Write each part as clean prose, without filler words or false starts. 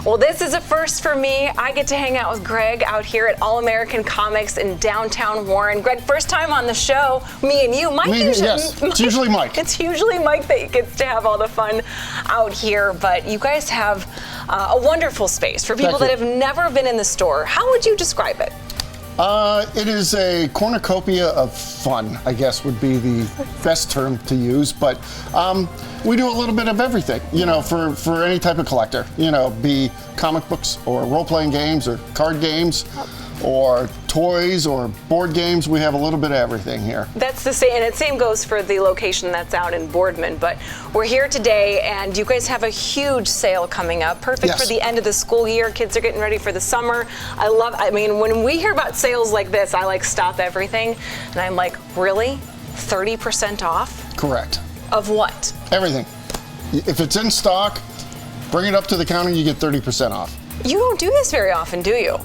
Well, this is a first for me. I get to hang out with Greg out here at All American Comics in downtown Warren. Greg, first time on the show, me and you. Mike Yes, it's usually Mike. It's usually Mike that gets to have all the fun out here, but you guys have a wonderful space for people that have never been in the store. How would you describe it? It is a cornucopia of fun, I guess would be the best term to use, but we do a little bit of everything, you know, for any type of collector, you know, be comic books or role-playing games or card games or toys or board games. We have a little bit of everything here. That's the same, and the same goes for the location that's out in Boardman, but we're here today and you guys have a huge sale coming up, perfect for the end of the school year. Kids are getting ready for the summer. I mean, when we hear about sales like this, I like stop everything and I'm like, really? 30% off? Correct. Of what? Everything. If it's in stock, bring it up to the counter, you get 30% off. You don't do this very often, do you?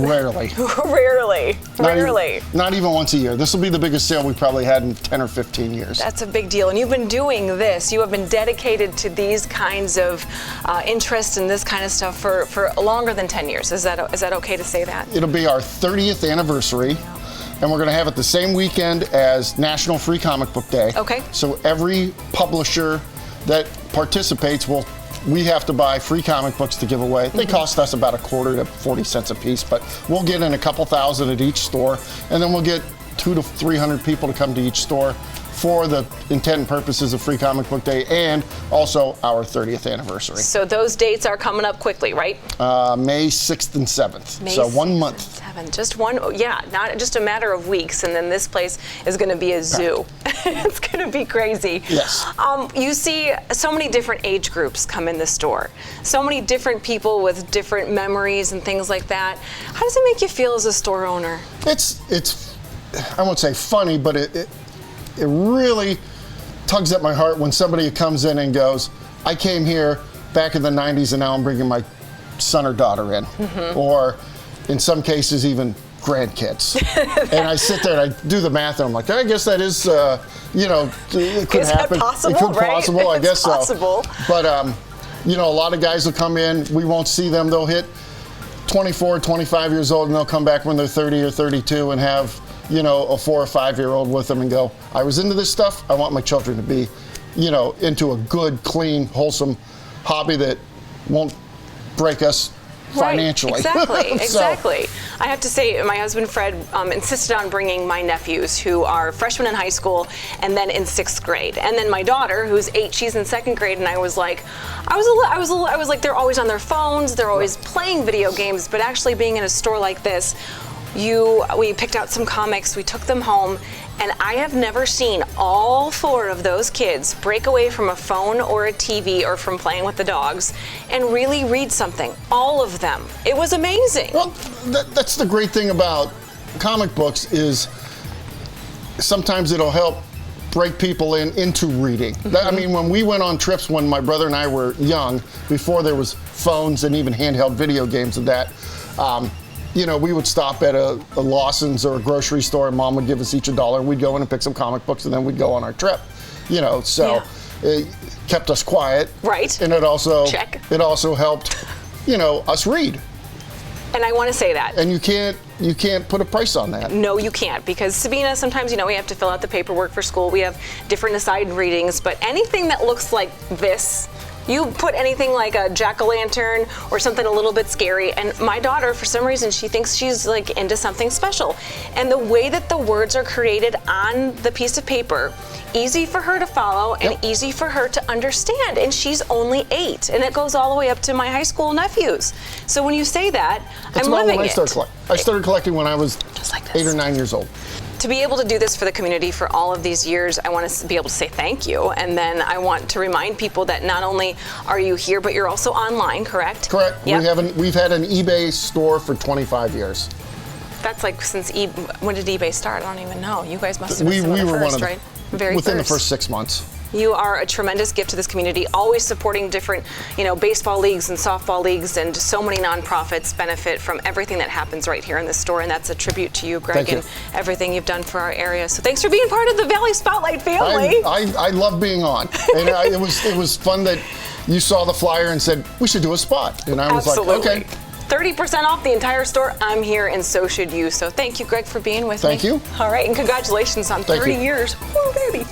Rarely. Rarely. Not even once a year. This will be the biggest sale we probably had in 10 or 15 years. That's a big deal. And you've been doing this. You have been dedicated to these kinds of interests and this kind of stuff for longer than 10 years. Is that okay to say that? It'll be our 30th anniversary. And we're going to have it the same weekend as National Free Comic Book Day. Okay. So every publisher that participates we have to buy free comic books to give away. They cost us about a quarter to 40 cents a piece, but we'll get in a couple thousand at each store, and then we'll get 200 to 300 people to come to each store for the intent and purposes of Free Comic Book Day and also our 30th anniversary. So those dates are coming up quickly, right? May 6th and 7th. So 1 month. Just one, not just a matter of weeks, and then this place is going to be a zoo. It's going to be crazy. Yes. You see so many different age groups come in the store. So many different people with different memories and things like that. How does it make you feel as a store owner? It's I won't say funny, but it really tugs at my heart when somebody comes in and goes, I came here back in the 90s and now I'm bringing my son or daughter in. Or in some cases even grandkids. And I sit there and I do the math and I'm like, I guess that is, you know, it could happen. Possible, it could right? possible, I guess possible. So. But, you know, a lot of guys will come in, we won't see them, they'll hit 24, 25 years old and they'll come back when they're 30 or 32 and have, you know, a 4 or 5 year old with them and go, I was into this stuff, I want my children to be, you know, into a good, clean, wholesome hobby that won't break us financially. Right, exactly. I have to say, my husband Fred insisted on bringing my nephews, who are freshmen in high school and then in 6th grade, and then my daughter, who's 8, she's in 2nd grade, and I was like, they're always on their phones, they're always playing video games, but actually being in a store like this, we picked out some comics, we took them home, and I have never seen all 4 of those kids break away from a phone or a TV or from playing with the dogs and really read something. All of them. It was amazing. Well, that's the great thing about comic books is sometimes it'll help break people into reading. I mean, when we went on trips when my brother and I were young, before there was phones and even handheld video games of that, you know, we would stop at a Lawson's or a grocery store and Mom would give us each $1 and we'd go in and pick some comic books and then we'd go on our trip. You know, so it kept us quiet. Right. And it also helped, you know, us read. And I want to say that. And you can't put a price on that. No, you can't, because Sabina, sometimes, you know, we have to fill out the paperwork for school. We have different assigned readings, but anything that looks like this, you put anything like a jack-o'-lantern or something a little bit scary, and my daughter, for some reason, she thinks she's like into something special. And the way that the words are created on the piece of paper, easy for her to follow and easy for her to understand. And she's only 8, and it goes all the way up to my high school nephews. So when you say that, I'm living it. I started collecting when I was just like 8 or 9 years old. To be able to do this for the community for all of these years, I want to be able to say thank you. And then I want to remind people that not only are you here, but you're also online, correct? Correct. Yep. We've had an eBay store for 25 years. That's like since when did eBay start? I don't even know. You guys must have been some of the first, right? Within the first 6 months. You are a tremendous gift to this community, always supporting different, you know, baseball leagues and softball leagues, and so many nonprofits benefit from everything that happens right here in this store, and that's a tribute to you, Greg, and everything you've done for our area. So thanks for being part of the Valley Spotlight family. I love being on, and it was fun that you saw the flyer and said, we should do a spot. And I was Absolutely. like, okay. 30% off the entire store. I'm here, and so should you. So thank you, Greg, for being with me. Thank you. All right, and congratulations on Thank 30 you. years. Woo, baby.